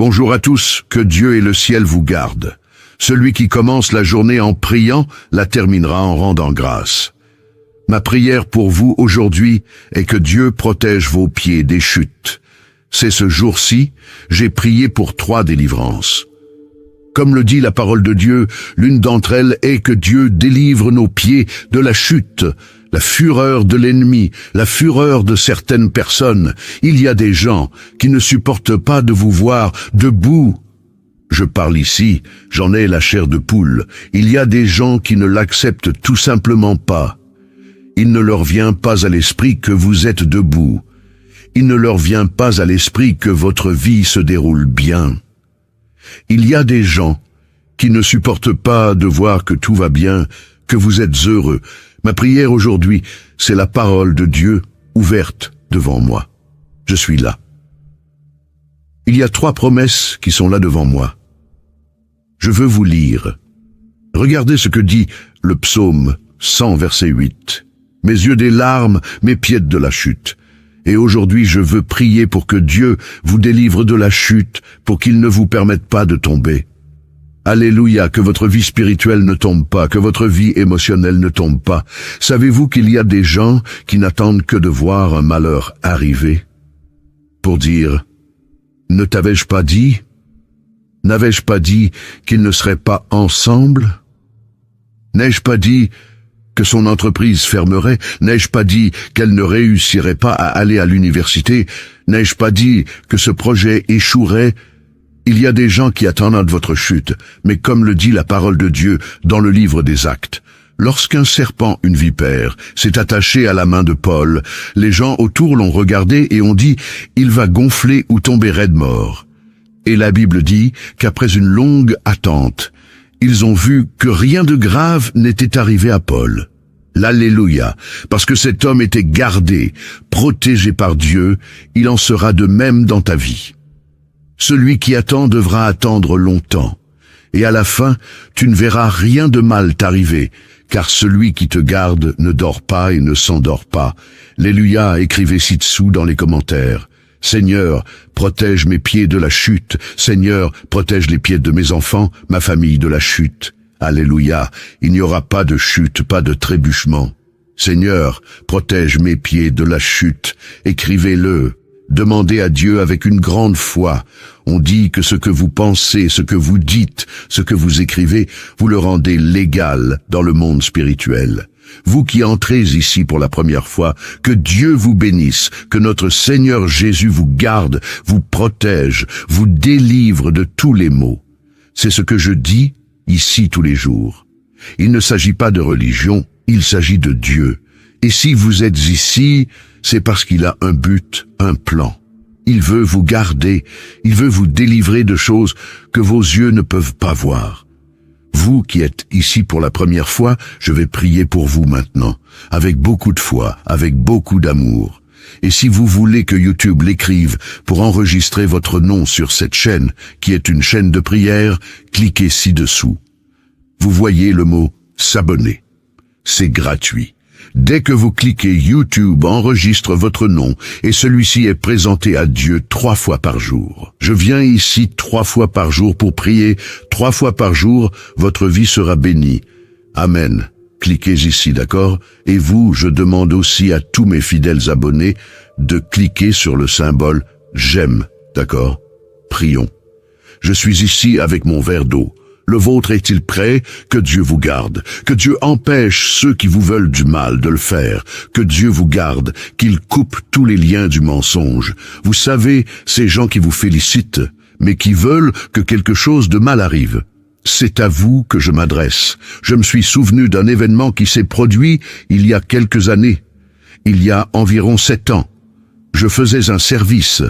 Bonjour à tous, que Dieu et le ciel vous gardent. Celui qui commence la journée en priant la terminera en rendant grâce. Ma prière pour vous aujourd'hui est que Dieu protège vos pieds des chutes. C'est ce jour-ci, j'ai prié pour 3 délivrances. Comme le dit la parole de Dieu, l'une d'entre elles est que Dieu délivre nos pieds de la chute, la fureur de l'ennemi, la fureur de certaines personnes. Il y a des gens qui ne supportent pas de vous voir debout. Je parle ici, j'en ai la chair de poule. Il y a des gens qui ne l'acceptent tout simplement pas. Il ne leur vient pas à l'esprit que vous êtes debout. Il ne leur vient pas à l'esprit que votre vie se déroule bien. Il y a des gens qui ne supportent pas de voir que tout va bien, que vous êtes heureux. Ma prière aujourd'hui, c'est la parole de Dieu ouverte devant moi. Je suis là. Il y a 3 promesses qui sont là devant moi. Je veux vous lire. Regardez ce que dit le psaume 100, verset 8. Mes yeux des larmes, mes pieds de la chute. Et aujourd'hui, je veux prier pour que Dieu vous délivre de la chute, pour qu'il ne vous permette pas de tomber. Alléluia, que votre vie spirituelle ne tombe pas, que votre vie émotionnelle ne tombe pas. Savez-vous qu'il y a des gens qui n'attendent que de voir un malheur arriver pour dire « Ne t'avais-je pas dit ? N'avais-je pas dit qu'ils ne seraient pas ensemble ? N'ai-je pas dit que son entreprise fermerait? N'ai-je pas dit qu'elle ne réussirait pas à aller à l'université? N'ai-je pas dit que ce projet échouerait? Il y a des gens qui attendent votre chute, mais comme le dit la parole de Dieu dans le livre des Actes, lorsqu'un serpent, une vipère, s'est attaché à la main de Paul, les gens autour l'ont regardé et ont dit « Il va gonfler ou tomber raide mort ». Et la Bible dit qu'après une longue attente, ils ont vu que rien de grave n'était arrivé à Paul. L'Alléluia, parce que cet homme était gardé, protégé par Dieu, il en sera de même dans ta vie. Celui qui attend devra attendre longtemps, et à la fin, tu ne verras rien de mal t'arriver, car celui qui te garde ne dort pas et ne s'endort pas. Alléluia, écrivez ci-dessous dans les commentaires. Seigneur, protège mes pieds de la chute. Seigneur, protège les pieds de mes enfants, ma famille de la chute. Alléluia, il n'y aura pas de chute, pas de trébuchement. Seigneur, protège mes pieds de la chute. Écrivez-le. Demandez à Dieu avec une grande foi. On dit que ce que vous pensez, ce que vous dites, ce que vous écrivez, vous le rendez légal dans le monde spirituel. Vous qui entrez ici pour la première fois, que Dieu vous bénisse, que notre Seigneur Jésus vous garde, vous protège, vous délivre de tous les maux. C'est ce que je dis ici tous les jours. Il ne s'agit pas de religion, il s'agit de Dieu. Et si vous êtes ici, c'est parce qu'il a un but, un plan. Il veut vous garder, il veut vous délivrer de choses que vos yeux ne peuvent pas voir. Vous qui êtes ici pour la première fois, je vais prier pour vous maintenant, avec beaucoup de foi, avec beaucoup d'amour. Et si vous voulez que YouTube l'écrive pour enregistrer votre nom sur cette chaîne, qui est une chaîne de prière, cliquez ci-dessous. Vous voyez le mot « s'abonner ». C'est gratuit. Dès que vous cliquez, YouTube enregistre votre nom et celui-ci est présenté à Dieu 3 fois par jour. Je viens ici 3 fois par jour pour prier. 3 fois par jour, votre vie sera bénie. Amen. Cliquez ici, d'accord? Et vous, je demande aussi à tous mes fidèles abonnés de cliquer sur le symbole « J'aime », d'accord? Prions. Je suis ici avec mon verre d'eau. Le vôtre est-il prêt? Que Dieu vous garde. Que Dieu empêche ceux qui vous veulent du mal de le faire. Que Dieu vous garde, qu'il coupe tous les liens du mensonge. Vous savez, ces gens qui vous félicitent, mais qui veulent que quelque chose de mal arrive. C'est à vous que je m'adresse. Je me suis souvenu d'un événement qui s'est produit il y a quelques années. Il y a environ 7 ans. Je faisais un service.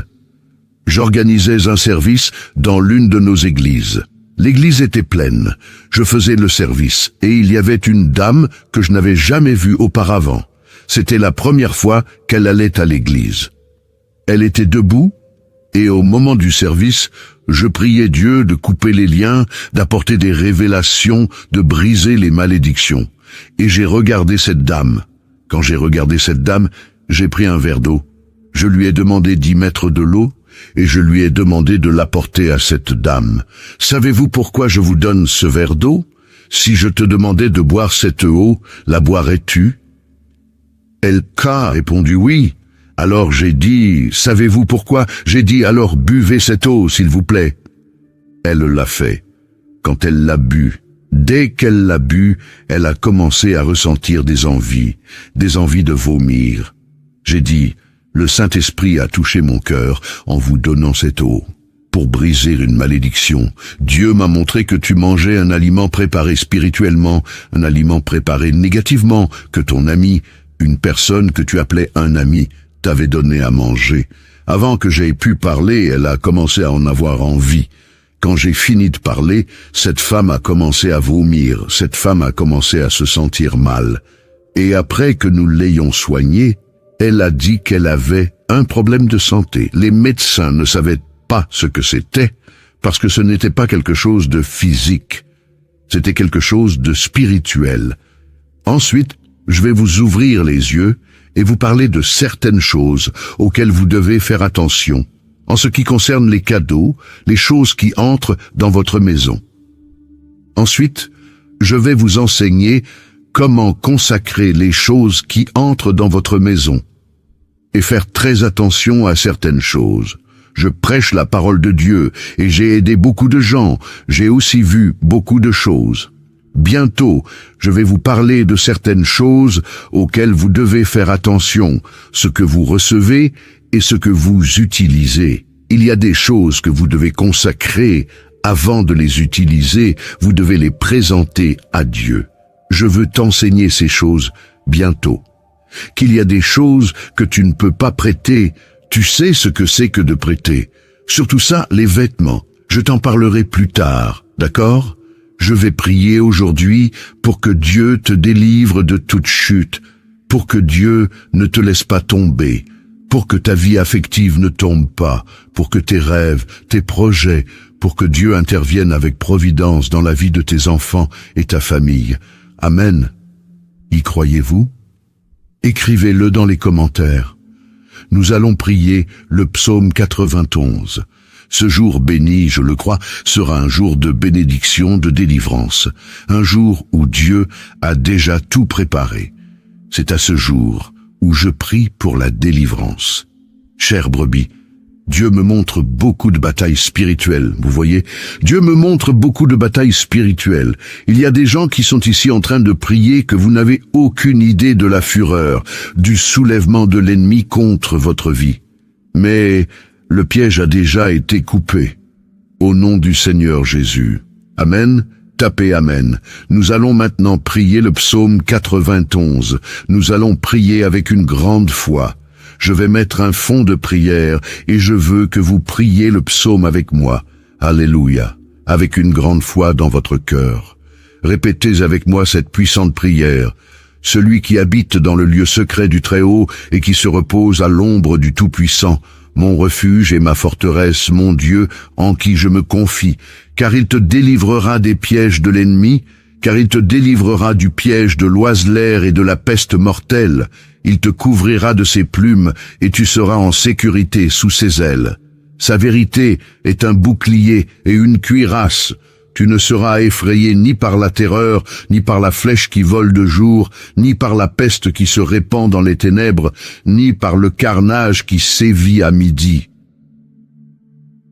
J'organisais un service dans l'une de nos églises. L'église était pleine. Je faisais le service et il y avait une dame que je n'avais jamais vue auparavant. C'était la première fois qu'elle allait à l'église. Elle était debout et au moment du service, je priais Dieu de couper les liens, d'apporter des révélations, de briser les malédictions. Et j'ai regardé cette dame. Quand j'ai regardé cette dame, j'ai pris un verre d'eau. Je lui ai demandé d'y mettre de l'eau et je lui ai demandé de l'apporter à cette dame. Savez-vous pourquoi je vous donne ce verre d'eau? Si je te demandais de boire cette eau, la boirais-tu? Elle a répondu oui. Alors j'ai dit, savez-vous pourquoi? J'ai dit, alors buvez cette eau, s'il vous plaît. Elle l'a fait. Quand elle l'a bu, dès qu'elle l'a bu, elle a commencé à ressentir des envies de vomir. J'ai dit, le Saint-Esprit a touché mon cœur en vous donnant cette eau. Pour briser une malédiction, Dieu m'a montré que tu mangeais un aliment préparé spirituellement, un aliment préparé négativement, que ton ami, une personne que tu appelais un ami, t'avait donné à manger. Avant que j'aie pu parler, elle a commencé à en avoir envie. Quand j'ai fini de parler, cette femme a commencé à vomir, cette femme a commencé à se sentir mal. Et après que nous l'ayons soignée, elle a dit qu'elle avait un problème de santé. Les médecins ne savaient pas ce que c'était, parce que ce n'était pas quelque chose de physique, c'était quelque chose de spirituel. Ensuite, je vais vous ouvrir les yeux et vous parler de certaines choses auxquelles vous devez faire attention, en ce qui concerne les cadeaux, les choses qui entrent dans votre maison. Ensuite, je vais vous enseigner comment consacrer les choses qui entrent dans votre maison et faire très attention à certaines choses. Je prêche la parole de Dieu et j'ai aidé beaucoup de gens. J'ai aussi vu beaucoup de choses. Bientôt, je vais vous parler de certaines choses auxquelles vous devez faire attention, ce que vous recevez et ce que vous utilisez. Il y a des choses que vous devez consacrer avant de les utiliser. Vous devez les présenter à Dieu. Je veux t'enseigner ces choses bientôt. Qu'il y a des choses que tu ne peux pas prêter. Tu sais ce que c'est que de prêter. Surtout ça, les vêtements. Je t'en parlerai plus tard, d'accord? Je vais prier aujourd'hui pour que Dieu te délivre de toute chute, pour que Dieu ne te laisse pas tomber, pour que ta vie affective ne tombe pas, pour que tes rêves, tes projets, pour que Dieu intervienne avec providence dans la vie de tes enfants et ta famille. Amen. Y croyez-vous? Écrivez-le dans les commentaires. Nous allons prier le psaume 91. Ce jour béni, je le crois, sera un jour de bénédiction, de délivrance, un jour où Dieu a déjà tout préparé. C'est à ce jour où je prie pour la délivrance. Chère brebis, Dieu me montre beaucoup de batailles spirituelles, vous voyez? Dieu me montre beaucoup de batailles spirituelles. Il y a des gens qui sont ici en train de prier que vous n'avez aucune idée de la fureur, du soulèvement de l'ennemi contre votre vie. Mais le piège a déjà été coupé. Au nom du Seigneur Jésus. Amen. Tapez Amen. Nous allons maintenant prier le psaume 91. Nous allons prier avec une grande foi. Je vais mettre un fond de prière et je veux que vous priez le psaume avec moi. Alléluia. Avec une grande foi dans votre cœur. Répétez avec moi cette puissante prière. Celui qui habite dans le lieu secret du Très-Haut et qui se repose à l'ombre du Tout-Puissant, mon refuge et ma forteresse, mon Dieu, en qui je me confie, car il te délivrera des pièges de l'ennemi, car il te délivrera du piège de l'oiseleur et de la peste mortelle. Il te couvrira de ses plumes, et tu seras en sécurité sous ses ailes. Sa vérité est un bouclier et une cuirasse. Tu ne seras effrayé ni par la terreur, ni par la flèche qui vole de jour, ni par la peste qui se répand dans les ténèbres, ni par le carnage qui sévit à midi.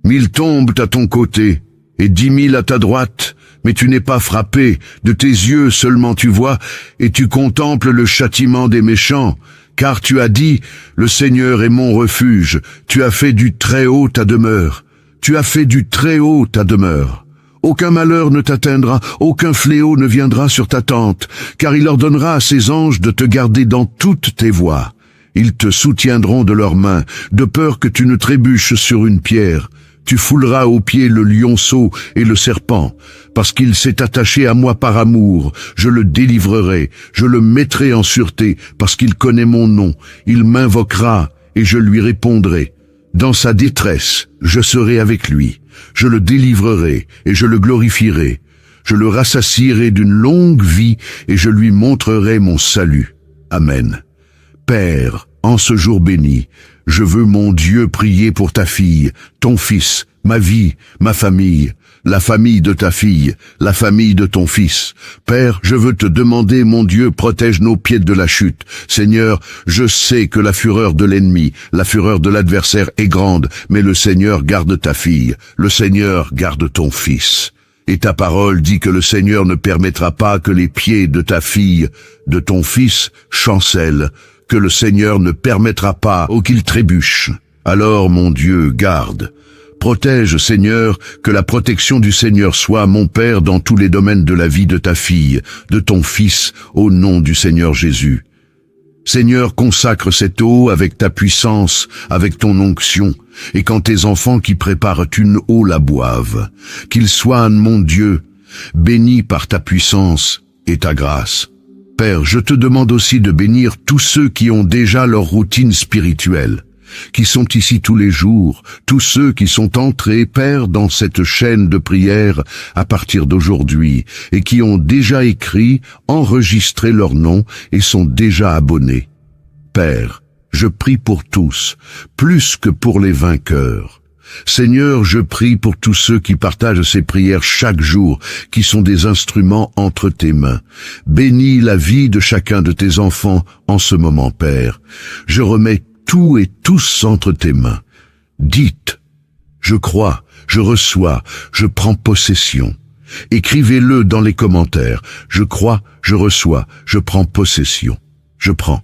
1000 tombent à ton côté, et 10 000 à ta droite, mais tu n'es pas frappé, de tes yeux seulement tu vois, et tu contemples le châtiment des méchants, car tu as dit, le Seigneur est mon refuge, tu as fait du Très-Haut ta demeure, tu as fait du Très-Haut ta demeure. Aucun malheur ne t'atteindra, aucun fléau ne viendra sur ta tente, car il ordonnera à ses anges de te garder dans toutes tes voies. Ils te soutiendront de leurs mains, de peur que tu ne trébuches sur une pierre. Tu fouleras aux pieds le lionceau et le serpent, parce qu'il s'est attaché à moi par amour. Je le délivrerai, je le mettrai en sûreté, parce qu'il connaît mon nom. Il m'invoquera, et je lui répondrai. Dans sa détresse, je serai avec lui. Je le délivrerai, et je le glorifierai. Je le rassasierai d'une longue vie, et je lui montrerai mon salut. Amen. Père, en ce jour béni, Je veux, mon Dieu, prier pour ta fille, ton fils, ma vie, ma famille, la famille de ta fille, la famille de ton fils. Père, je veux te demander, mon Dieu, protège nos pieds de la chute. Seigneur, je sais que la fureur de l'ennemi, la fureur de l'adversaire est grande, mais le Seigneur garde ta fille, le Seigneur garde ton fils. Et ta parole dit que le Seigneur ne permettra pas que les pieds de ta fille, de ton fils, chancellent, que le Seigneur ne permettra pas qu'il trébuche. Alors, mon Dieu, garde. Protège, Seigneur, que la protection du Seigneur soit, mon Père, dans tous les domaines de la vie de ta fille, de ton fils, au nom du Seigneur Jésus. Seigneur, consacre cette eau avec ta puissance, avec ton onction, et quand tes enfants qui préparent une eau la boivent, qu'ils soient, mon Dieu, bénis par ta puissance et ta grâce. Père, je te demande aussi de bénir tous ceux qui ont déjà leur routine spirituelle, qui sont ici tous les jours, tous ceux qui sont entrés, Père, dans cette chaîne de prière à partir d'aujourd'hui, et qui ont déjà écrit, enregistré leur nom et sont déjà abonnés. Père, je prie pour tous, plus que pour les vainqueurs. Seigneur, je prie pour tous ceux qui partagent ces prières chaque jour, qui sont des instruments entre tes mains. Bénis la vie de chacun de tes enfants en ce moment, Père. Je remets tout et tous entre tes mains. Dites, je crois, je reçois, je prends possession. Écrivez-le dans les commentaires. Je crois, je reçois, je prends possession. Je prends.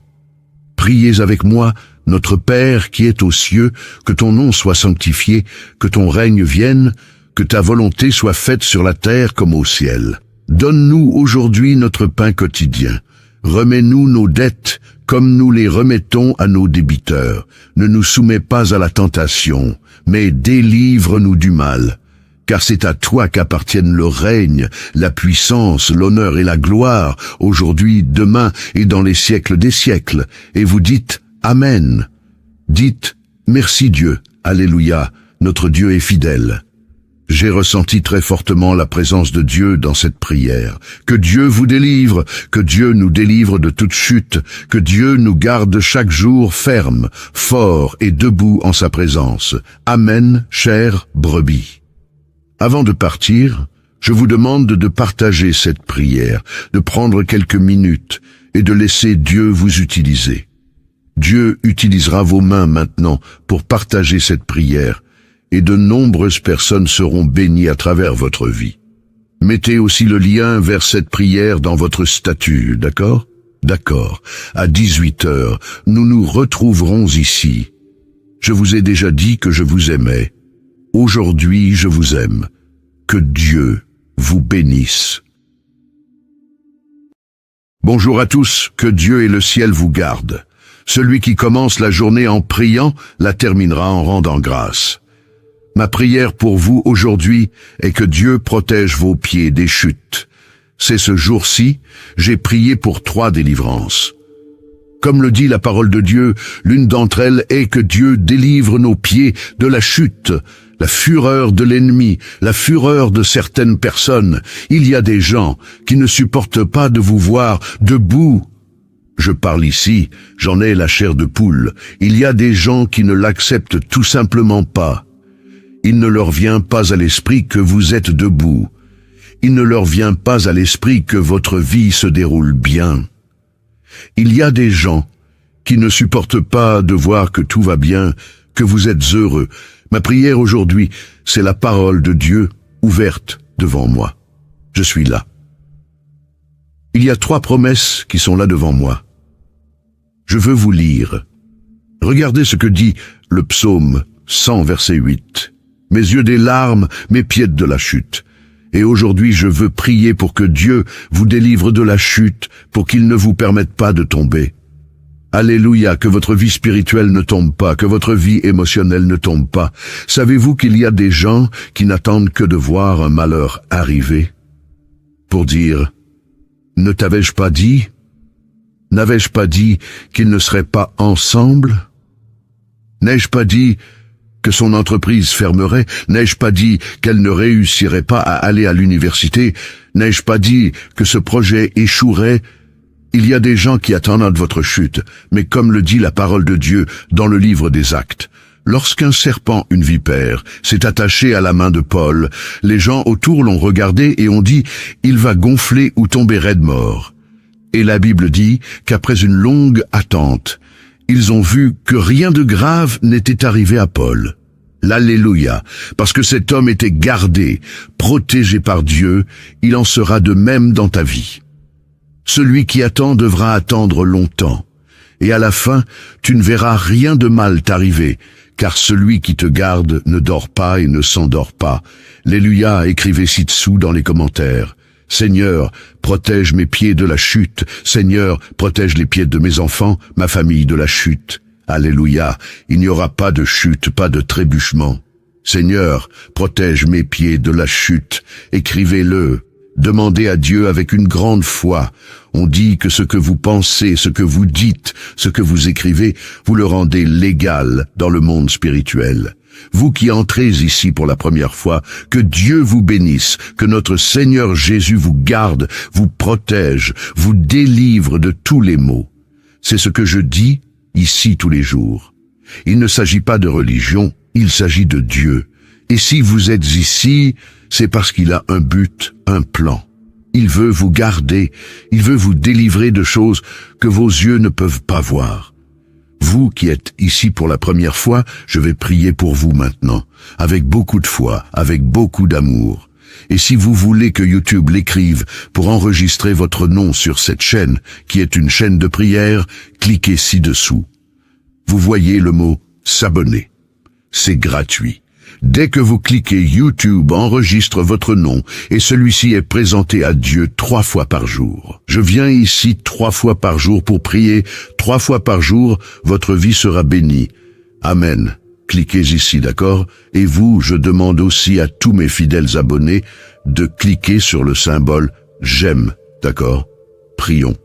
Priez avec moi, notre Père qui est aux cieux, que ton nom soit sanctifié, que ton règne vienne, que ta volonté soit faite sur la terre comme au ciel. Donne-nous aujourd'hui notre pain quotidien. Remets-nous nos dettes comme nous les remettons à nos débiteurs. Ne nous soumets pas à la tentation, mais délivre-nous du mal. Car c'est à toi qu'appartiennent le règne, la puissance, l'honneur et la gloire, aujourd'hui, demain et dans les siècles des siècles. Et vous dites Amen. Dites merci Dieu, Alléluia, notre Dieu est fidèle. J'ai ressenti très fortement la présence de Dieu dans cette prière. Que Dieu vous délivre, que Dieu nous délivre de toute chute, que Dieu nous garde chaque jour ferme, fort et debout en sa présence. Amen, chère brebis. Avant de partir, je vous demande de partager cette prière, de prendre quelques minutes et de laisser Dieu vous utiliser. Dieu utilisera vos mains maintenant pour partager cette prière, et de nombreuses personnes seront bénies à travers votre vie. Mettez aussi le lien vers cette prière dans votre statut, d'accord? D'accord. À 18h, nous nous retrouverons ici. Je vous ai déjà dit que je vous aimais. Aujourd'hui, je vous aime. Que Dieu vous bénisse. Bonjour à tous, que Dieu et le ciel vous gardent. Celui qui commence la journée en priant la terminera en rendant grâce. Ma prière pour vous aujourd'hui est que Dieu protège vos pieds des chutes. C'est ce jour-ci, j'ai prié pour 3 délivrances. Comme le dit la parole de Dieu, l'une d'entre elles est que Dieu délivre nos pieds de la chute, la fureur de l'ennemi, la fureur de certaines personnes. Il y a des gens qui ne supportent pas de vous voir debout. Je parle ici, j'en ai la chair de poule. Il y a des gens qui ne l'acceptent tout simplement pas. Il ne leur vient pas à l'esprit que vous êtes debout. Il ne leur vient pas à l'esprit que votre vie se déroule bien. Il y a des gens qui ne supportent pas de voir que tout va bien, que vous êtes heureux. Ma prière aujourd'hui, c'est la parole de Dieu ouverte devant moi. Je suis là. Il y a 3 promesses qui sont là devant moi. Je veux vous lire. Regardez ce que dit le psaume 100, verset 8. Mes yeux des larmes, mes pieds de la chute. Et aujourd'hui, je veux prier pour que Dieu vous délivre de la chute, pour qu'il ne vous permette pas de tomber. Alléluia, que votre vie spirituelle ne tombe pas, que votre vie émotionnelle ne tombe pas. Savez-vous qu'il y a des gens qui n'attendent que de voir un malheur arriver pour dire « Ne t'avais-je pas dit ? N'avais-je pas dit qu'ils ne seraient pas ensemble ? N'ai-je pas dit que son entreprise fermerait? N'ai-je pas dit qu'elle ne réussirait pas à aller à l'université? N'ai-je pas dit que ce projet échouerait? Il y a des gens qui attendent votre chute, mais comme le dit la parole de Dieu dans le livre des Actes, lorsqu'un serpent, une vipère, s'est attaché à la main de Paul, les gens autour l'ont regardé et ont dit « Il va gonfler ou tomber raide mort ». Et la Bible dit qu'après une longue attente, ils ont vu que rien de grave n'était arrivé à Paul. L'Alléluia, parce que cet homme était gardé, protégé par Dieu, il en sera de même dans ta vie. Celui qui attend devra attendre longtemps, et à la fin, tu ne verras rien de mal t'arriver, car celui qui te garde ne dort pas et ne s'endort pas. Alléluia, écrivez ci-dessous dans les commentaires. Seigneur, protège mes pieds de la chute. Seigneur, protège les pieds de mes enfants, ma famille de la chute. Alléluia, il n'y aura pas de chute, pas de trébuchement. Seigneur, protège mes pieds de la chute. Écrivez-le. Demandez à Dieu avec une grande foi. On dit que ce que vous pensez, ce que vous dites, ce que vous écrivez, vous le rendez légal dans le monde spirituel. Vous qui entrez ici pour la première fois, que Dieu vous bénisse, que notre Seigneur Jésus vous garde, vous protège, vous délivre de tous les maux. C'est ce que je dis ici tous les jours. Il ne s'agit pas de religion, il s'agit de Dieu. Et si vous êtes ici, c'est parce qu'il a un but, un plan. Il veut vous garder, il veut vous délivrer de choses que vos yeux ne peuvent pas voir. Vous qui êtes ici pour la première fois, je vais prier pour vous maintenant, avec beaucoup de foi, avec beaucoup d'amour. Et si vous voulez que YouTube l'écrive pour enregistrer votre nom sur cette chaîne, qui est une chaîne de prière, cliquez ci-dessous. Vous voyez le mot « s'abonner ». C'est gratuit. Dès que vous cliquez, YouTube enregistre votre nom et celui-ci est présenté à Dieu 3 fois par jour. Je viens ici 3 fois par jour pour prier. 3 fois par jour, votre vie sera bénie. Amen. Cliquez ici, d'accord? Et vous, je demande aussi à tous mes fidèles abonnés de cliquer sur le symbole « J'aime », d'accord? Prions.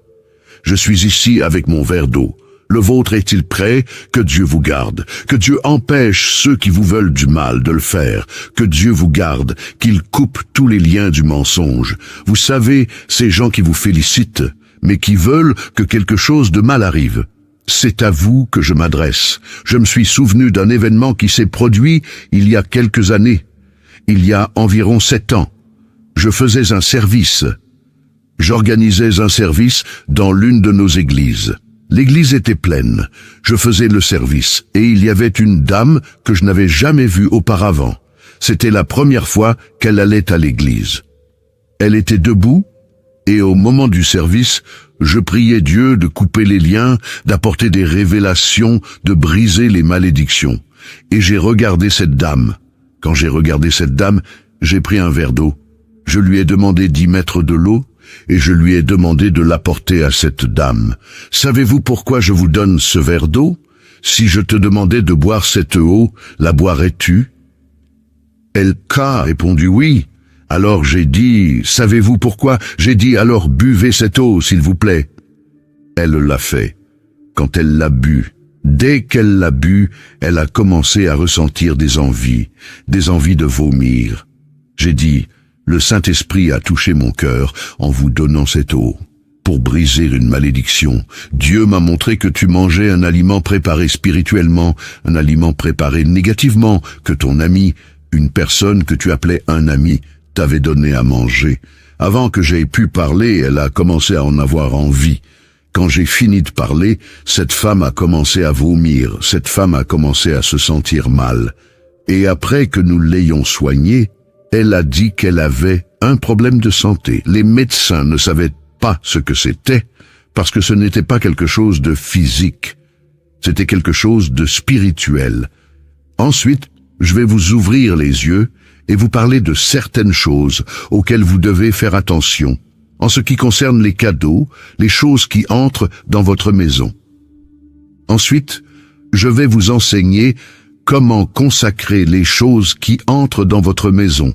Je suis ici avec mon verre d'eau. Le vôtre est-il prêt? Que Dieu vous garde. Que Dieu empêche ceux qui vous veulent du mal de le faire. Que Dieu vous garde, qu'il coupe tous les liens du mensonge. Vous savez, ces gens qui vous félicitent, mais qui veulent que quelque chose de mal arrive. C'est à vous que je m'adresse. Je me suis souvenu d'un événement qui s'est produit il y a quelques années. Il y a environ 7 ans. Je faisais un service. J'organisais un service dans l'une de nos églises. L'église était pleine. Je faisais le service et il y avait une dame que je n'avais jamais vue auparavant. C'était la première fois qu'elle allait à l'église. Elle était debout et au moment du service, je priais Dieu de couper les liens, d'apporter des révélations, de briser les malédictions. Et j'ai regardé cette dame. Quand j'ai regardé cette dame, j'ai pris un verre d'eau. Je lui ai demandé d'y mettre de l'eau et je lui ai demandé de l'apporter à cette dame. Savez-vous pourquoi je vous donne ce verre d'eau? Si je te demandais de boire cette eau, la boirais-tu? Elle a répondu oui. Alors j'ai dit, savez-vous pourquoi? J'ai dit, alors buvez cette eau, s'il vous plaît. Elle l'a fait. Quand elle l'a bu, dès qu'elle l'a bu, elle a commencé à ressentir des envies de vomir. J'ai dit, le Saint-Esprit a touché mon cœur en vous donnant cette eau. Pour briser une malédiction, Dieu m'a montré que tu mangeais un aliment préparé spirituellement, un aliment préparé négativement, que ton ami, une personne que tu appelais un ami, t'avait donné à manger. Avant que j'aie pu parler, elle a commencé à en avoir envie. Quand j'ai fini de parler, cette femme a commencé à vomir, cette femme a commencé à se sentir mal. Et après que nous l'ayons soignée, elle a dit qu'elle avait un problème de santé. Les médecins ne savaient pas ce que c'était, parce que ce n'était pas quelque chose de physique. C'était quelque chose de spirituel. Ensuite, je vais vous ouvrir les yeux et vous parler de certaines choses auxquelles vous devez faire attention, en ce qui concerne les cadeaux, les choses qui entrent dans votre maison. Ensuite, je vais vous enseigner comment consacrer les choses qui entrent dans votre maison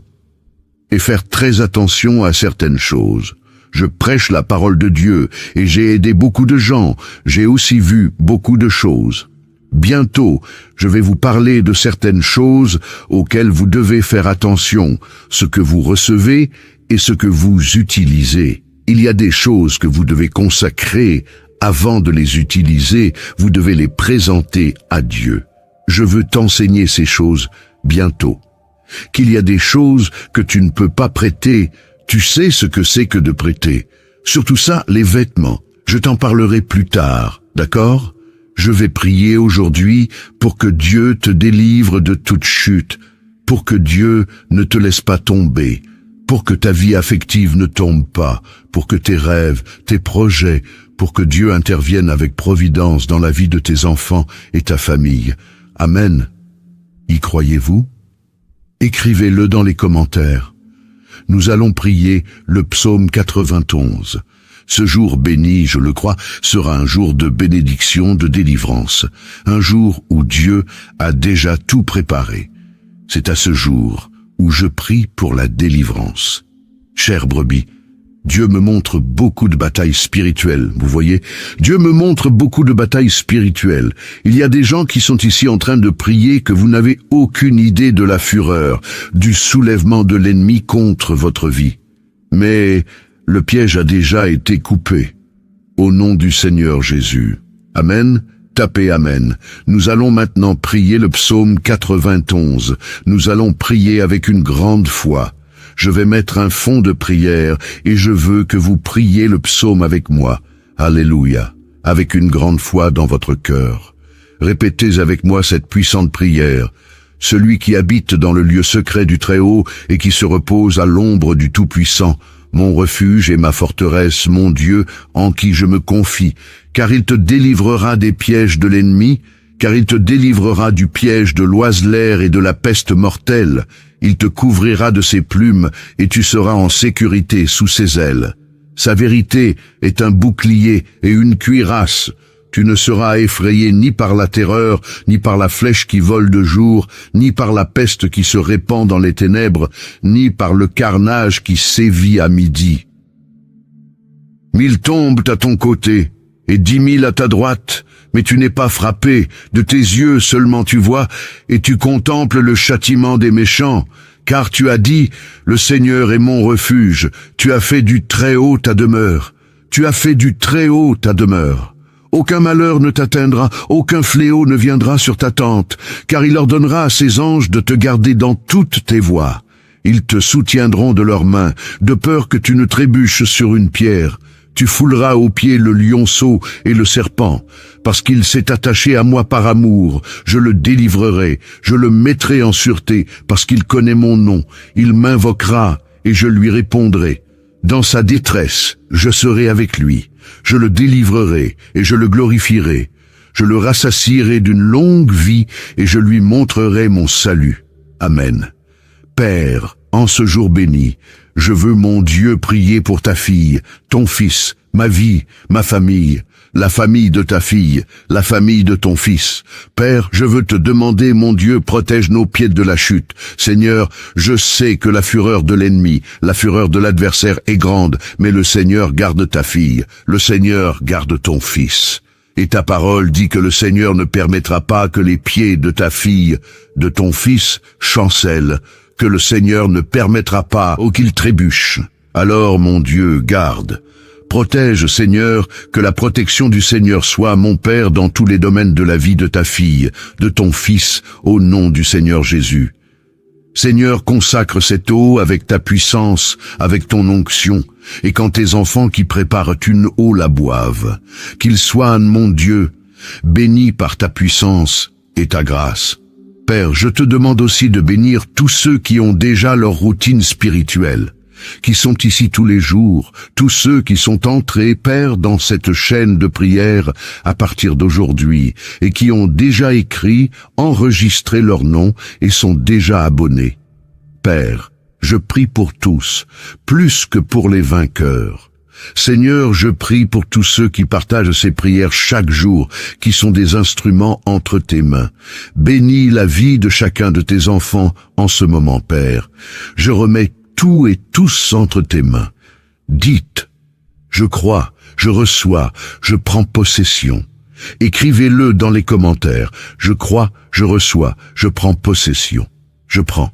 et faire très attention à certaines choses. Je prêche la parole de Dieu et j'ai aidé beaucoup de gens. J'ai aussi vu beaucoup de choses. Bientôt, je vais vous parler de certaines choses auxquelles vous devez faire attention, ce que vous recevez et ce que vous utilisez. Il y a des choses que vous devez consacrer avant de les utiliser, vous devez les présenter à Dieu. Je veux t'enseigner ces choses bientôt. Qu'il y a des choses que tu ne peux pas prêter, tu sais ce que c'est que de prêter. Surtout ça, les vêtements. Je t'en parlerai plus tard, d'accord? Je vais prier aujourd'hui pour que Dieu te délivre de toute chute, pour que Dieu ne te laisse pas tomber, pour que ta vie affective ne tombe pas, pour que tes rêves, tes projets, pour que Dieu intervienne avec providence dans la vie de tes enfants et ta famille. Amen. Y croyez-vous? Écrivez-le dans les commentaires. Nous allons prier le psaume 91. Ce jour béni, je le crois, sera un jour de bénédiction, de délivrance, un jour où Dieu a déjà tout préparé. C'est à ce jour où je prie pour la délivrance. Chère brebis, Dieu me montre beaucoup de batailles spirituelles, vous voyez? Dieu me montre beaucoup de batailles spirituelles. Il y a des gens qui sont ici en train de prier que vous n'avez aucune idée de la fureur, du soulèvement de l'ennemi contre votre vie. Mais le piège a déjà été coupé. Au nom du Seigneur Jésus. Amen. Tapez Amen. Nous allons maintenant prier le psaume 91. Nous allons prier avec une grande foi. Je vais mettre un fond de prière et je veux que vous priez le psaume avec moi. Alléluia. Avec une grande foi dans votre cœur. Répétez avec moi cette puissante prière. Celui qui habite dans le lieu secret du Très-Haut et qui se repose à l'ombre du Tout-Puissant, mon refuge et ma forteresse, mon Dieu, en qui je me confie, car il te délivrera des pièges de l'ennemi, car il te délivrera du piège de l'oiseleur et de la peste mortelle. Il te couvrira de ses plumes, et tu seras en sécurité sous ses ailes. Sa vérité est un bouclier et une cuirasse. Tu ne seras effrayé ni par la terreur, ni par la flèche qui vole de jour, ni par la peste qui se répand dans les ténèbres, ni par le carnage qui sévit à midi. 1000 tombent à ton côté, et 10 000 à ta droite, mais tu n'es pas frappé, de tes yeux seulement tu vois, et tu contemples le châtiment des méchants, car tu as dit, le Seigneur est mon refuge, tu as fait du Très-Haut ta demeure, tu as fait du Très-Haut ta demeure. Aucun malheur ne t'atteindra, aucun fléau ne viendra sur ta tente, car il ordonnera à ses anges de te garder dans toutes tes voies. Ils te soutiendront de leurs mains, de peur que tu ne trébuches sur une pierre. Tu fouleras aux pieds le lionceau et le serpent, parce qu'il s'est attaché à moi par amour. Je le délivrerai, je le mettrai en sûreté, parce qu'il connaît mon nom. Il m'invoquera, et je lui répondrai. Dans sa détresse, je serai avec lui. Je le délivrerai, et je le glorifierai. Je le rassasierai d'une longue vie, et je lui montrerai mon salut. Amen. Père, en ce jour béni, je veux, mon Dieu, prier pour ta fille, ton fils, ma vie, ma famille, la famille de ta fille, la famille de ton fils. Père, je veux te demander, mon Dieu, protège nos pieds de la chute. Seigneur, je sais que la fureur de l'ennemi, la fureur de l'adversaire est grande, mais le Seigneur garde ta fille, le Seigneur garde ton fils. Et ta parole dit que le Seigneur ne permettra pas que les pieds de ta fille, de ton fils, chancellent, que le Seigneur ne permettra pas qu'il trébuche. Alors, mon Dieu, garde. Protège, Seigneur, que la protection du Seigneur soit, mon Père, dans tous les domaines de la vie de ta fille, de ton fils, au nom du Seigneur Jésus. Seigneur, consacre cette eau avec ta puissance, avec ton onction, et quand tes enfants qui préparent une eau la boivent, qu'ils soient, mon Dieu, bénis par ta puissance et ta grâce. Père, je te demande aussi de bénir tous ceux qui ont déjà leur routine spirituelle, qui sont ici tous les jours, tous ceux qui sont entrés, Père, dans cette chaîne de prière à partir d'aujourd'hui, et qui ont déjà écrit, enregistré leur nom et sont déjà abonnés. Père, je prie pour tous, plus que pour les vainqueurs. Seigneur, je prie pour tous ceux qui partagent ces prières chaque jour, qui sont des instruments entre tes mains. Bénis la vie de chacun de tes enfants en ce moment, Père. Je remets tout et tous entre tes mains. Dites, je crois, je reçois, je prends possession. Écrivez-le dans les commentaires. Je crois, je reçois, je prends possession. Je prends.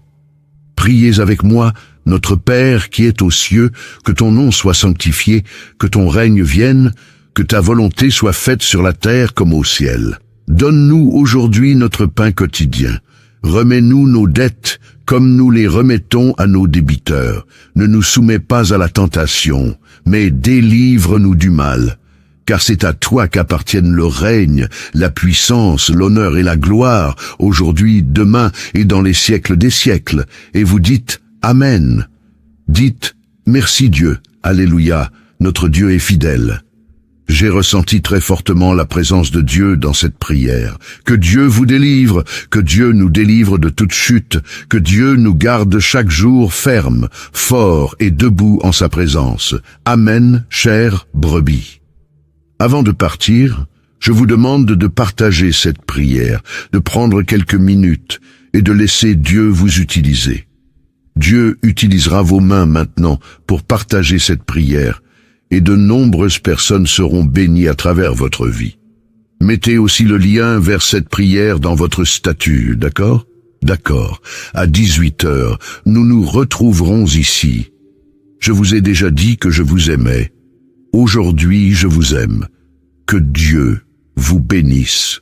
Priez avec moi, Notre Père qui es aux cieux, que ton nom soit sanctifié, que ton règne vienne, que ta volonté soit faite sur la terre comme au ciel. Donne-nous aujourd'hui notre pain quotidien. Remets-nous nos dettes comme nous les remettons à nos débiteurs. Ne nous soumets pas à la tentation, mais délivre-nous du mal. Car c'est à toi qu'appartiennent le règne, la puissance, l'honneur et la gloire, aujourd'hui, demain et dans les siècles des siècles. Et vous dites Amen. Dites merci Dieu, Alléluia, notre Dieu est fidèle. J'ai ressenti très fortement la présence de Dieu dans cette prière. Que Dieu vous délivre, que Dieu nous délivre de toute chute, que Dieu nous garde chaque jour ferme, fort et debout en sa présence. Amen, chère brebis. Avant de partir, je vous demande de partager cette prière, de prendre quelques minutes et de laisser Dieu vous utiliser. Dieu utilisera vos mains maintenant pour partager cette prière et de nombreuses personnes seront bénies à travers votre vie. Mettez aussi le lien vers cette prière dans votre statut, d'accord? D'accord. À 18h, nous nous retrouverons ici. Je vous ai déjà dit que je vous aimais. Aujourd'hui, je vous aime. Que Dieu vous bénisse.